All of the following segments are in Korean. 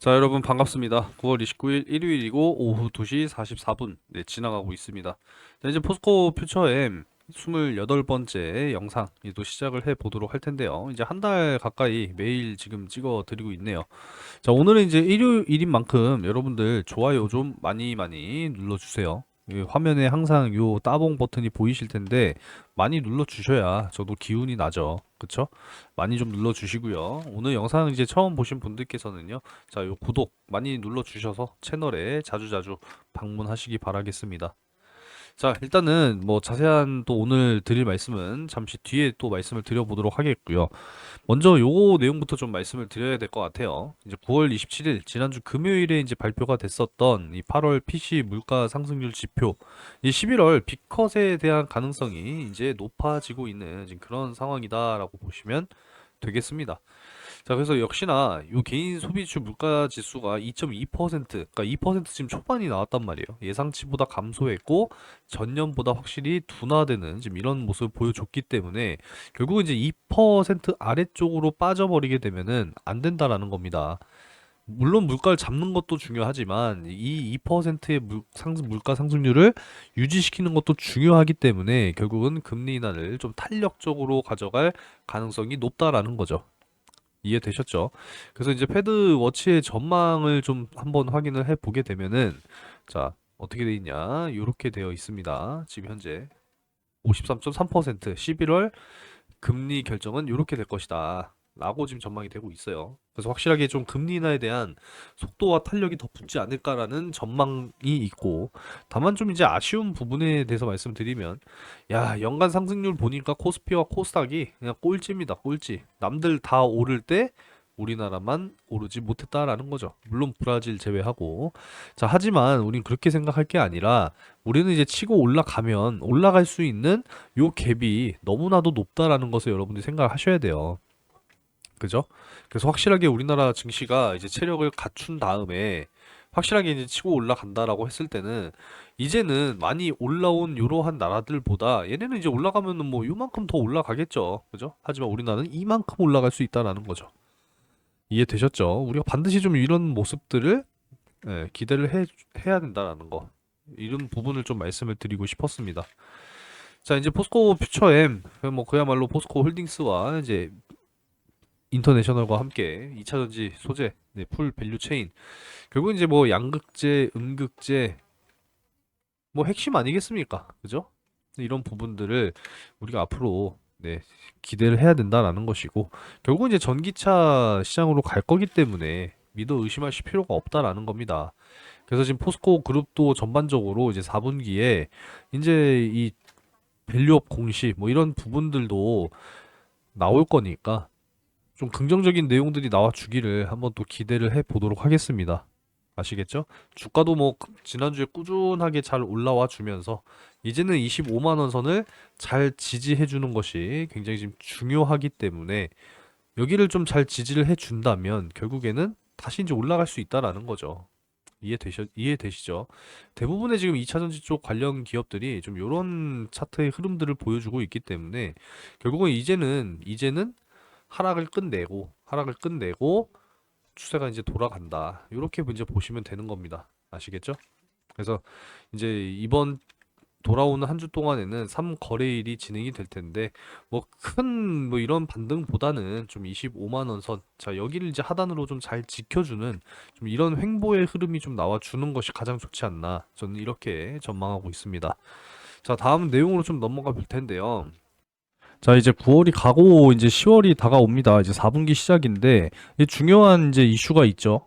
자, 여러분 반갑습니다. 9월 29일 일요일이고 오후 2시 44분 지나가고 있습니다. 자, 이제 포스코 퓨처엠 28번째 영상 또 시작을 해 보도록 할 텐데요. 이제 한 달 가까이 매일 지금 찍어 드리고 있네요. 자, 오늘은 이제 일요일인 만큼 여러분들 좋아요 좀 많이 많이 눌러 주세요. 화면에 항상 요 따봉 버튼이 보이실 텐데 많이 눌러 주셔야 저도 기운이 나죠. 그쵸? 많이 좀 눌러 주시고요. 오늘 영상 이제 처음 보신 분들께서는요. 자, 요 구독 많이 눌러 주셔서 채널에 자주자주 방문하시기 바라겠습니다. 자, 일단은 뭐 자세한 또 오늘 드릴 말씀은 잠시 뒤에 또 말씀을 드려보도록 하겠고요. 먼저 요거 내용부터 좀 말씀을 드려야 될 것 같아요. 이제 9월 27일 지난주 금요일에 이제 발표가 됐었던 이 8월 PC 물가 상승률 지표, 이 11월 빅컷에 대한 가능성이 이제 높아지고 있는 지금 그런 상황이다라고 보시면 되겠습니다. 자, 그래서 역시나 요 개인 소비주 물가 지수가 2.2%, 그러니까 2% 지금 초반이 나왔단 말이에요. 예상치보다 감소했고 전년보다 확실히 둔화되는 지금 이런 모습을 보여줬기 때문에 결국은 이제 2% 아래쪽으로 빠져버리게 되면은 안 된다라는 겁니다. 물론 물가를 잡는 것도 중요하지만 이 2%의 물가 상승률을 유지시키는 것도 중요하기 때문에 결국은 금리 인하를 좀 탄력적으로 가져갈 가능성이 높다라는 거죠. 이해되셨죠? 그래서 이제 패드 워치의 전망을 좀 한번 확인을 해 보게 되면은 자, 어떻게 돼 있냐? 이렇게 되어 있습니다. 지금 현재 53.3% 11월 금리 결정은 이렇게 될 것이다. 라고 지금 전망이 되고 있어요. 그래서 확실하게 좀 금리 인하에 대한 속도와 탄력이 더 붙지 않을까라는 전망이 있고, 다만 좀 이제 아쉬운 부분에 대해서 말씀드리면, 야, 연간 상승률 보니까 코스피와 코스닥이 그냥 꼴찌입니다, 꼴찌. 남들 다 오를 때 우리나라만 오르지 못했다라는 거죠. 물론 브라질 제외하고. 자, 하지만 우린 그렇게 생각할 게 아니라, 우리는 이제 치고 올라가면 올라갈 수 있는 요 갭이 너무나도 높다라는 것을 여러분들이 생각을 하셔야 돼요. 그죠? 그래서 확실하게 우리나라 증시가 이제 체력을 갖춘 다음에 확실하게 이제 치고 올라간다라고 했을 때는 이제는 많이 올라온 이러한 나라들보다 얘네는 이제 올라가면은 뭐 요만큼 더 올라가겠죠. 그죠? 하지만 우리나라는 이만큼 올라갈 수 있다라는 거죠. 이해되셨죠? 우리가 반드시 좀 이런 모습들을 기대를 해야 된다라는 거. 이런 부분을 좀 말씀을 드리고 싶었습니다. 자, 이제 포스코 퓨처엠, 뭐 그야말로 포스코 홀딩스와 이제 인터내셔널과 함께 2차전지 소재, 풀 밸류 체인. 결국 이제 뭐 양극재, 음극재, 뭐 핵심 아니겠습니까? 그죠? 이런 부분들을 우리가 앞으로 기대를 해야 된다라는 것이고, 결국은 이제 전기차 시장으로 갈 거기 때문에 믿어 의심하실 필요가 없다라는 겁니다. 그래서 지금 포스코 그룹도 전반적으로 이제 4분기에 이제 이 밸류업 공시 뭐 이런 부분들도 나올 거니까 좀 긍정적인 내용들이 나와 주기를 한번 또 기대를 해 보도록 하겠습니다. 아시겠죠? 주가도 뭐 지난주에 꾸준하게 잘 올라와 주면서 이제는 25만 원 선을 잘 지지해 주는 것이 굉장히 지금 중요하기 때문에 여기를 좀 잘 지지를 해 준다면 결국에는 다시 이제 올라갈 수 있다라는 거죠. 이해되시죠? 대부분의 지금 2차전지 쪽 관련 기업들이 좀 이런 차트의 흐름들을 보여주고 있기 때문에 결국은 이제는 하락을 끝내고 추세가 이제 돌아간다. 이렇게 이제 보시면 되는 겁니다. 아시겠죠? 그래서 이제 이번 돌아오는 한 주 동안에는 3거래일이 진행이 될 텐데 뭐 큰 뭐 이런 반등보다는 좀 25만 원 선, 자 여기를 이제 하단으로 좀 잘 지켜주는 좀 이런 횡보의 흐름이 좀 나와 주는 것이 가장 좋지 않나, 저는 이렇게 전망하고 있습니다. 자, 다음 내용으로 좀 넘어가 볼 텐데요. 자, 이제 9월이 가고 이제 10월이 다가옵니다. 이제 4분기 시작인데 중요한 이제 이슈가 있죠.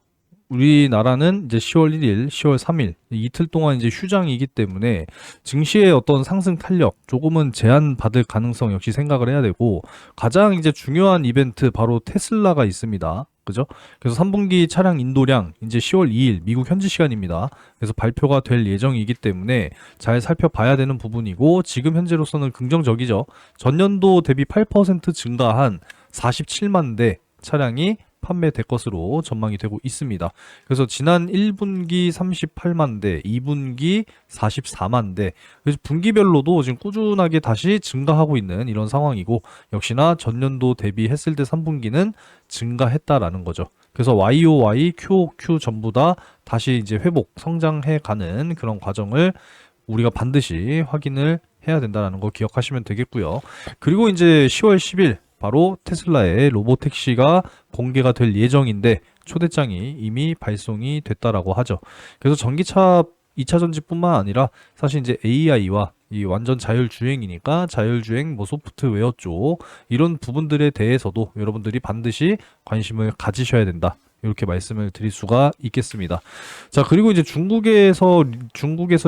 우리나라는 이제 10월 1일, 10월 3일 이틀 동안 이제 휴장이기 때문에 증시의 어떤 상승 탄력 조금은 제한받을 가능성 역시 생각을 해야 되고, 가장 이제 중요한 이벤트 바로 테슬라가 있습니다. 그죠? 그래서 3분기 차량 인도량 이제 10월 2일 미국 현지 시간입니다. 그래서 발표가 될 예정이기 때문에 잘 살펴봐야 되는 부분이고, 지금 현재로서는 긍정적이죠. 전년도 대비 8% 증가한 47만 대 차량이 판매될 것으로 전망이 되고 있습니다. 그래서 지난 1분기 38만 대, 2분기 44만 대, 그래서 분기별로도 지금 꾸준하게 다시 증가하고 있는 이런 상황이고, 역시나 전년도 대비했을 때 3분기는 증가했다라는 거죠. 그래서 YOY, QOQ 전부 다 다시 이제 회복, 성장해 가는 그런 과정을 우리가 반드시 확인을 해야 된다는 거 기억하시면 되겠고요. 그리고 이제 10월 10일 바로 테슬라의 로보택시가 공개가 될 예정인데 초대장이 이미 발송이 됐다라고 하죠. 그래서 전기차 2차 전지뿐만 아니라 사실 이제 AI와 이 완전 자율주행이니까 자율주행 뭐 소프트웨어 쪽 이런 부분들에 대해서도 여러분들이 반드시 관심을 가지셔야 된다. 이렇게 말씀을 드릴 수가 있겠습니다. 자, 그리고 이제 중국에서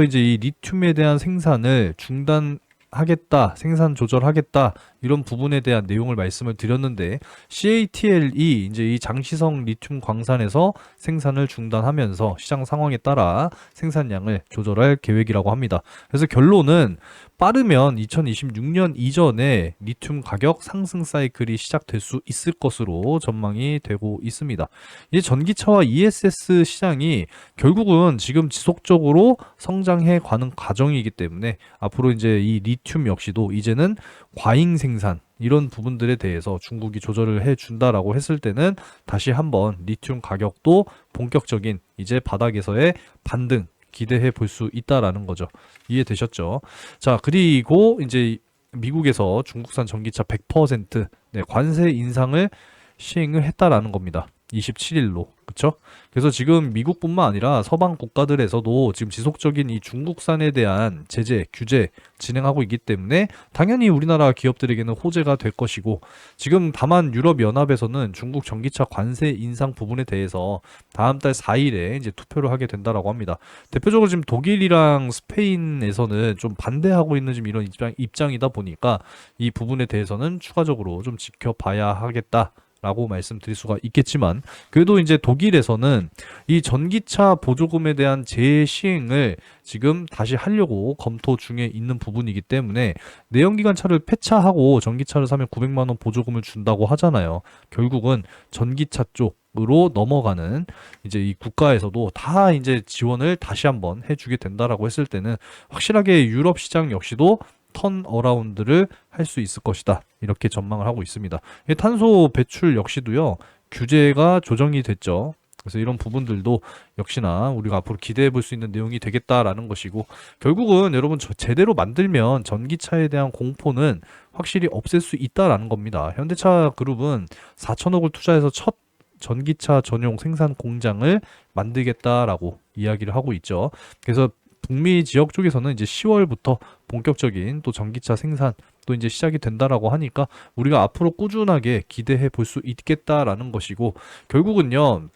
이제 이 리튬에 대한 생산을 중단하겠다, 생산 조절하겠다, 이런 부분에 대한 내용을 말씀을 드렸는데, CATL이 이제 이 장시성 리튬 광산에서 생산을 중단하면서 시장 상황에 따라 생산량을 조절할 계획이라고 합니다. 그래서 결론은 빠르면 2026년 이전에 리튬 가격 상승 사이클이 시작될 수 있을 것으로 전망이 되고 있습니다. 이 전기차와 ESS 시장이 결국은 지금 지속적으로 성장해 가는 과정이기 때문에 앞으로 이제 이 리튬 역시도 이제는 과잉 생산 이런 부분들에 대해서 중국이 조절을 해 준다라고 했을 때는 다시 한번 리튬 가격도 본격적인 이제 바닥에서의 반등 기대해 볼 수 있다라는 거죠. 이해되셨죠? 자, 그리고 이제 미국에서 중국산 전기차 100% 관세 인상을 시행을 했다라는 겁니다. 27일로. 그쵸? 그래서 지금 미국뿐만 아니라 서방 국가들에서도 지금 지속적인 이 중국산에 대한 제재, 규제 진행하고 있기 때문에 당연히 우리나라 기업들에게는 호재가 될 것이고, 지금 다만 유럽연합에서는 중국 전기차 관세 인상 부분에 대해서 다음 달 4일에 이제 투표를 하게 된다라고 합니다. 대표적으로 지금 독일이랑 스페인에서는 좀 반대하고 있는 지금 이런 입장이다 보니까 이 부분에 대해서는 추가적으로 좀 지켜봐야 하겠다. 라고 말씀드릴 수가 있겠지만, 그래도 이제 독일에서는 이 전기차 보조금에 대한 재시행을 지금 다시 하려고 검토 중에 있는 부분이기 때문에, 내연기관차를 폐차하고 전기차를 사면 900만 원 보조금을 준다고 하잖아요. 결국은 전기차 쪽으로 넘어가는 이제 이 국가에서도 다 이제 지원을 다시 한번 해주게 된다라고 했을 때는 확실하게 유럽 시장 역시도 턴 어라운드를 할 수 있을 것이다. 이렇게 전망을 하고 있습니다. 탄소 배출 역시도요, 규제가 조정이 됐죠. 그래서 이런 부분들도 역시나 우리가 앞으로 기대해 볼 수 있는 내용이 되겠다라는 것이고, 결국은 여러분 제대로 만들면 전기차에 대한 공포는 확실히 없앨 수 있다라는 겁니다. 현대차 그룹은 4천억을 투자해서 첫 전기차 전용 생산 공장을 만들겠다라고 이야기를 하고 있죠. 그래서 북미 지역 쪽에서는 이제 10월부터 본격적인 또 전기차 생산 또 이제 시작이 된다라고 하니까 우리가 앞으로 꾸준하게 기대해 볼 수 있겠다라는 것이고, 결국은요,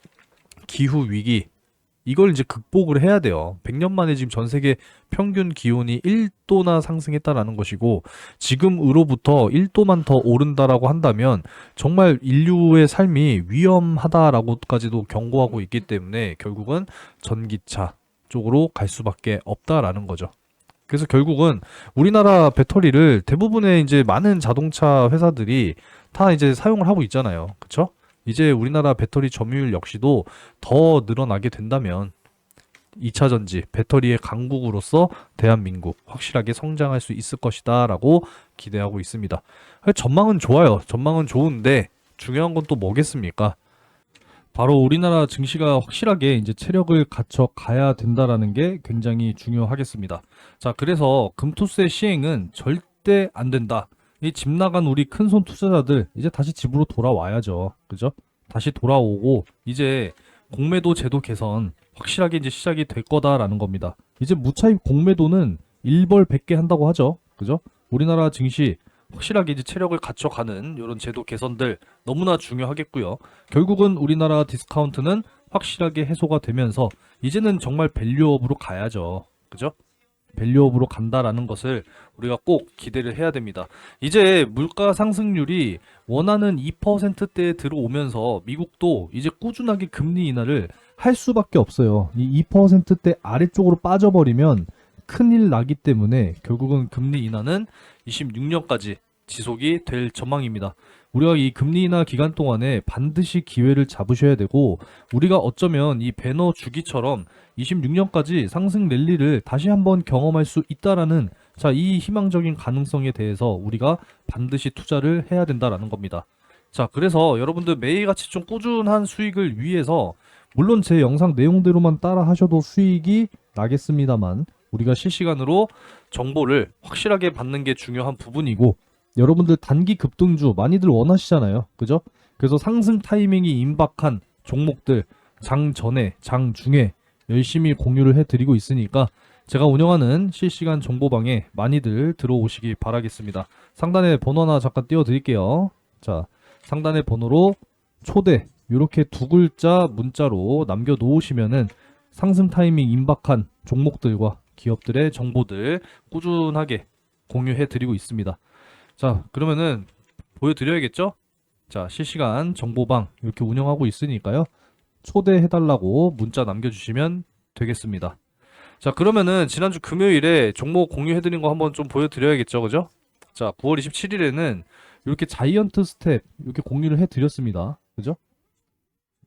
기후 위기 이걸 이제 극복을 해야 돼요. 100년 만에 지금 전 세계 평균 기온이 1도나 상승했다라는 것이고, 지금으로부터 1도만 더 오른다라고 한다면 정말 인류의 삶이 위험하다라고까지도 경고하고 있기 때문에 결국은 전기차 쪽으로 갈 수밖에 없다라는 거죠. 그래서 결국은 우리나라 배터리를 대부분의 이제 많은 자동차 회사들이 다 이제 사용을 하고 있잖아요. 그쵸? 이제 우리나라 배터리 점유율 역시도 더 늘어나게 된다면 2차 전지 배터리의 강국으로서 대한민국 확실하게 성장할 수 있을 것이다 라고 기대하고 있습니다. 전망은 좋아요. 전망은 좋은데 중요한 건 또 뭐겠습니까? 바로 우리나라 증시가 확실하게 이제 체력을 갖춰 가야 된다라는 게 굉장히 중요하겠습니다. 자, 그래서 금토세 시행은 절대 안 된다. 이 집 나간 우리 큰손 투자자들 이제 다시 집으로 돌아와야죠. 그죠? 다시 돌아오고 이제 공매도 제도 개선 확실하게 이제 시작이 될 거다라는 겁니다. 이제 무차입 공매도는 1벌 100개 한다고 하죠. 그죠? 우리나라 증시 확실하게 이제 체력을 갖춰가는 이런 제도 개선들 너무나 중요하겠고요. 결국은 우리나라 디스카운트는 확실하게 해소가 되면서 이제는 정말 밸류업으로 가야죠. 그죠? 밸류업으로 간다라는 것을 우리가 꼭 기대를 해야 됩니다. 이제 물가 상승률이 원하는 2%대에 들어오면서 미국도 이제 꾸준하게 금리 인하를 할 수밖에 없어요. 이 2%대 아래쪽으로 빠져버리면 큰일 나기 때문에 결국은 금리 인하는 26년까지 지속이 될 전망입니다. 우리가 이 금리 인하 기간 동안에 반드시 기회를 잡으셔야 되고, 우리가 어쩌면 이 배너 주기처럼 26년까지 상승 랠리를 다시 한번 경험할 수 있다라는, 자, 이 희망적인 가능성에 대해서 우리가 반드시 투자를 해야 된다라는 겁니다. 자, 그래서 여러분들 매일같이 좀 꾸준한 수익을 위해서 물론 제 영상 내용대로만 따라 하셔도 수익이 나겠습니다만 우리가 실시간으로 정보를 확실하게 받는 게 중요한 부분이고 여러분들 단기 급등주 많이들 원하시잖아요. 그죠? 그래서 상승 타이밍이 임박한 종목들 장 전에, 장 중에 열심히 공유를 해드리고 있으니까 제가 운영하는 실시간 정보방에 많이들 들어오시기 바라겠습니다. 상단에 번호 하나 잠깐 띄워드릴게요. 자, 상단의 번호로 초대 이렇게 두 글자 문자로 남겨놓으시면은 상승 타이밍 임박한 종목들과 기업들의 정보들 꾸준하게 공유해드리고 있습니다. 자, 그러면은 보여드려야겠죠? 자, 실시간 정보방 이렇게 운영하고 있으니까요. 초대해달라고 문자 남겨주시면 되겠습니다. 자, 그러면은 지난주 금요일에 종목 공유해드린 거 한번 좀 보여드려야겠죠, 그죠? 자, 9월 27일에는 이렇게 자이언트 스텝 이렇게 공유를 해드렸습니다. 그죠?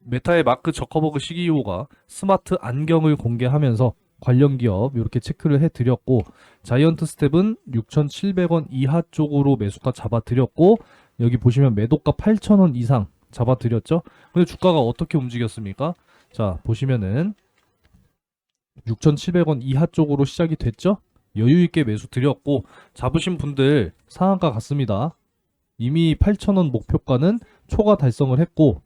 메타의 마크 저커버그 CEO가 스마트 안경을 공개하면서 관련 기업 이렇게 체크를 해드렸고 자이언트 스텝은 6,700원 이하 쪽으로 매수가 잡아드렸고 여기 보시면 매도가 8,000원 이상 잡아드렸죠. 근데 주가가 어떻게 움직였습니까? 자, 보시면은 6,700원 이하 쪽으로 시작이 됐죠. 여유있게 매수 드렸고 잡으신 분들 상한가 갔습니다. 이미 8,000원 목표가는 초과 달성을 했고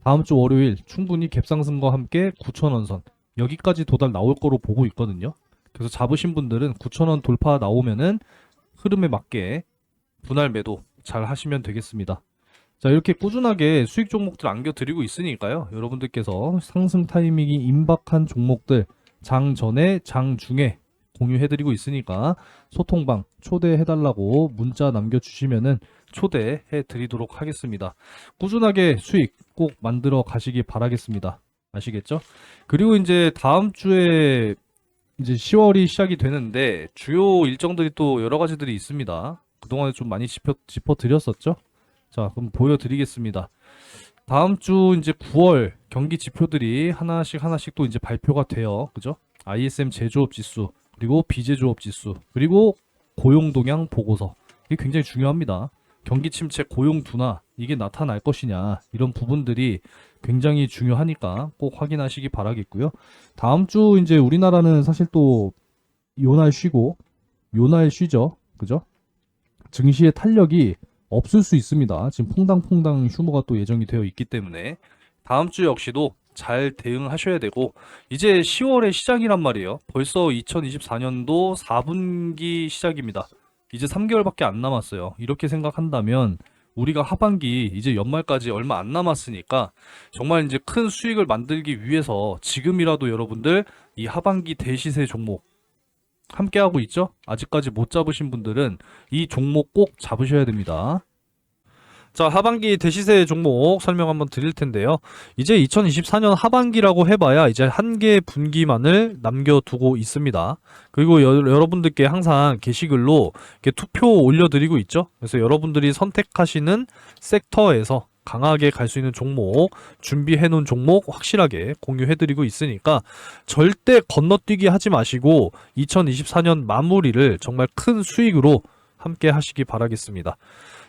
다음 주 월요일 충분히 갭상승과 함께 9,000원 선 여기까지 도달 나올 거로 보고 있거든요. 그래서 잡으신 분들은 9,000원 돌파 나오면은 흐름에 맞게 분할 매도 잘 하시면 되겠습니다. 자, 이렇게 꾸준하게 수익 종목들 안겨드리고 있으니까요. 여러분들께서 상승 타이밍이 임박한 종목들 장 전에 장 중에 공유해드리고 있으니까 소통방 초대해달라고 문자 남겨주시면은 초대해드리도록 하겠습니다. 꾸준하게 수익 꼭 만들어 가시기 바라겠습니다. 아시겠죠? 그리고 이제 다음 주에 이제 10월이 시작이 되는데 주요 일정들이 또 여러 가지들이 있습니다. 그동안에 좀 많이 짚어드렸었죠? 자, 그럼 보여드리겠습니다. 다음 주 이제 9월 경기 지표들이 하나씩 또 이제 발표가 돼요. 그죠? ISM 제조업 지수, 그리고 비제조업 지수, 그리고 고용 동향 보고서. 이게 굉장히 중요합니다. 경기 침체, 고용 둔화 이게 나타날 것이냐 이런 부분들이 굉장히 중요하니까 꼭 확인하시기 바라겠고요. 다음 주 이제 우리나라는 사실 또 요날 쉬고 요날 쉬죠. 그죠? 증시의 탄력이 없을 수 있습니다. 지금 퐁당퐁당 휴무가 또 예정이 되어 있기 때문에 다음 주 역시도 잘 대응하셔야 되고 이제 10월의 시작이란 말이에요. 벌써 2024년도 4분기 시작입니다. 이제 3개월밖에 안 남았어요. 이렇게 생각한다면 우리가 하반기 이제 연말까지 얼마 안 남았으니까 정말 이제 큰 수익을 만들기 위해서 지금이라도 여러분들 이 하반기 대시세 종목 함께하고 있죠? 아직까지 못 잡으신 분들은 이 종목 꼭 잡으셔야 됩니다. 자, 하반기 대시세 종목 설명 한번 드릴 텐데요. 이제 2024년 하반기라고 해봐야 이제 한 개 분기만을 남겨두고 있습니다. 그리고 여러분들께 항상 게시글로 이렇게 투표 올려드리고 있죠. 그래서 여러분들이 선택하시는 섹터에서 강하게 갈 수 있는 종목, 준비해놓은 종목 확실하게 공유해드리고 있으니까 절대 건너뛰기 하지 마시고 2024년 마무리를 정말 큰 수익으로 함께 하시기 바라겠습니다.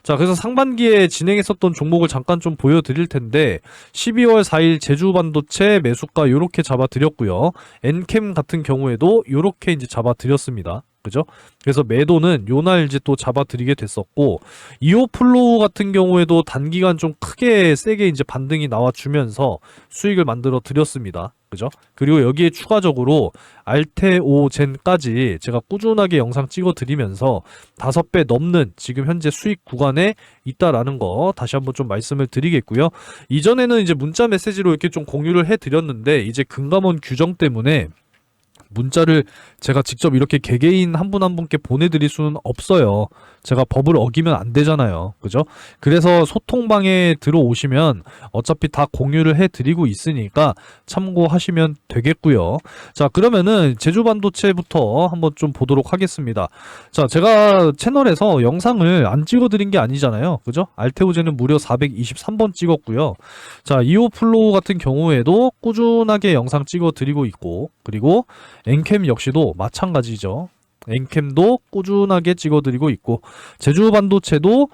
자, 그래서 상반기에 진행했었던 종목을 잠깐 좀 보여드릴 텐데 12월 4일 제주반도체 매수가 요렇게 잡아드렸고요. 엔캠 같은 경우에도 요렇게 이제 잡아드렸습니다. 그죠? 그래서 매도는 요날 이제 또 잡아드리게 됐었고 이오플로우 같은 경우에도 단기간 좀 크게 세게 이제 반등이 나와주면서 수익을 만들어 드렸습니다. 그죠? 그리고 여기에 추가적으로 알테오젠까지 제가 꾸준하게 영상 찍어 드리면서 5배 넘는 지금 현재 수익 구간에 있다라는 거 다시 한번 좀 말씀을 드리겠고요. 이전에는 이제 문자 메시지로 이렇게 좀 공유를 해 드렸는데 이제 금감원 규정 때문에 문자를 제가 직접 이렇게 개개인 한 분 한 분께 보내드릴 수는 없어요. 제가 법을 어기면 안 되잖아요. 그죠? 그래서 소통방에 들어오시면 어차피 다 공유를 해드리고 있으니까 참고하시면 되겠고요. 자, 그러면은 제주반도체부터 한번 좀 보도록 하겠습니다. 자, 제가 채널에서 영상을 안 찍어드린 게 아니잖아요. 그죠? 알테오제는 무려 423번 찍었고요. 자, 이오플로우 같은 경우에도 꾸준하게 영상 찍어드리고 있고 그리고 엔캠 역시도 마찬가지죠. 엔캠도 꾸준하게 찍어드리고 있고 제주반도체도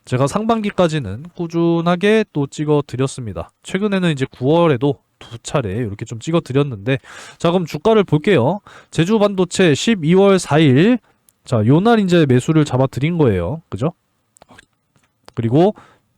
제가 상반기까지는 꾸준하게 또 찍어 드렸습니다. 최근에는 이제 9월에도 두 차례 이렇게 좀 찍어 드렸는데, 자, 그럼 주가를 볼게요. 제주 반도체 12월 4일, 자, 요날 이제 매수를 잡아 드린 거예요. 그죠? 그리고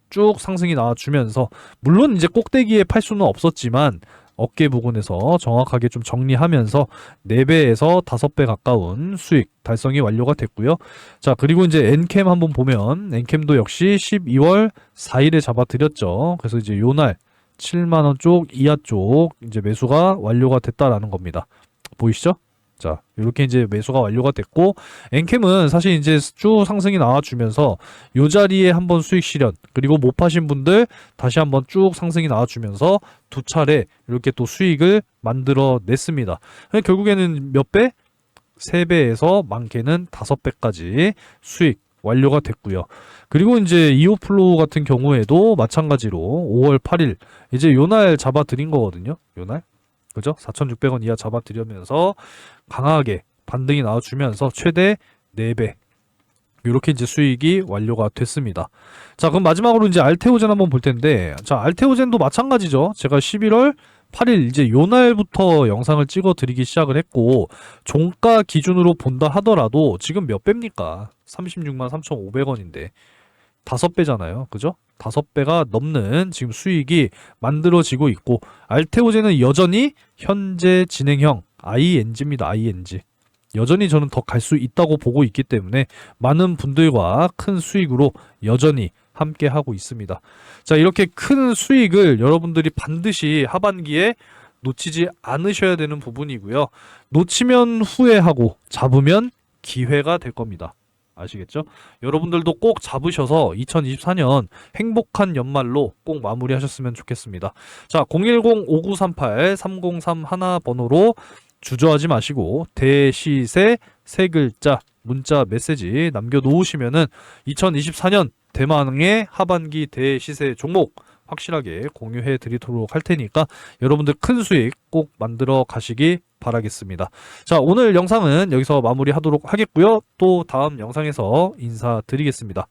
쭉 상승이 나와주면서, 물론 이제 꼭대기에 팔 수는 없었지만 어깨 부근에서 정확하게 좀 정리하면서 4배에서 5배 가까운 수익 달성이 완료가 됐고요. 자, 그리고 이제 엔캠 한번 보면 엔캠도 역시 12월 4일에 잡아드렸죠. 그래서 이제 요날 7만원 쪽 이하 쪽 이제 매수가 완료가 됐다라는 겁니다. 보이시죠? 자, 이렇게 이제 매수가 완료가 됐고, 엔캠은 사실 이제 쭉 상승이 나와주면서 요 자리에 한번 수익 실현, 그리고 못 파신 분들 다시 한번 쭉 상승이 나와주면서 두 차례 이렇게 또 수익을 만들어 냈습니다. 결국에는 몇 배? 3배에서 많게는 5배까지 수익 완료가 됐고요. 그리고 이제 이오플로우 같은 경우에도 마찬가지로 5월 8일 이제 요날 잡아 드린 거거든요. 요날. 그죠? 4,600원 이하 잡아 드리면서 강하게 반등이 나와주면서 최대 4배. 이렇게 이제 수익이 완료가 됐습니다. 자, 그럼 마지막으로 이제 알테오젠 한번 볼 텐데, 자, 알테오젠도 마찬가지죠. 제가 11월 8일 이제 요날부터 영상을 찍어 드리기 시작을 했고, 종가 기준으로 본다 하더라도 지금 몇 배입니까? 36만 3,500원인데 5배잖아요. 그죠? 5배가 넘는 지금 수익이 만들어지고 있고, 알테오젠은 여전히 현재 진행형 ING입니다. ING. 여전히 저는 더 갈 수 있다고 보고 있기 때문에 많은 분들과 큰 수익으로 여전히 함께 하고 있습니다. 자, 이렇게 큰 수익을 여러분들이 반드시 하반기에 놓치지 않으셔야 되는 부분이고요. 놓치면 후회하고 잡으면 기회가 될 겁니다. 아시겠죠? 여러분들도 꼭 잡으셔서 2024년 행복한 연말로 꼭 마무리하셨으면 좋겠습니다. 자, 010-5938-3031 번호로 주저하지 마시고 대시세 3글자 문자 메시지 남겨놓으시면은 2024년 대망의 하반기 대시세 종목 확실하게 공유해 드리도록 할 테니까 여러분들 큰 수익 꼭 만들어 가시기 바라겠습니다. 자, 오늘 영상은 여기서 마무리하도록 하겠고요. 또 다음 영상에서 인사드리겠습니다.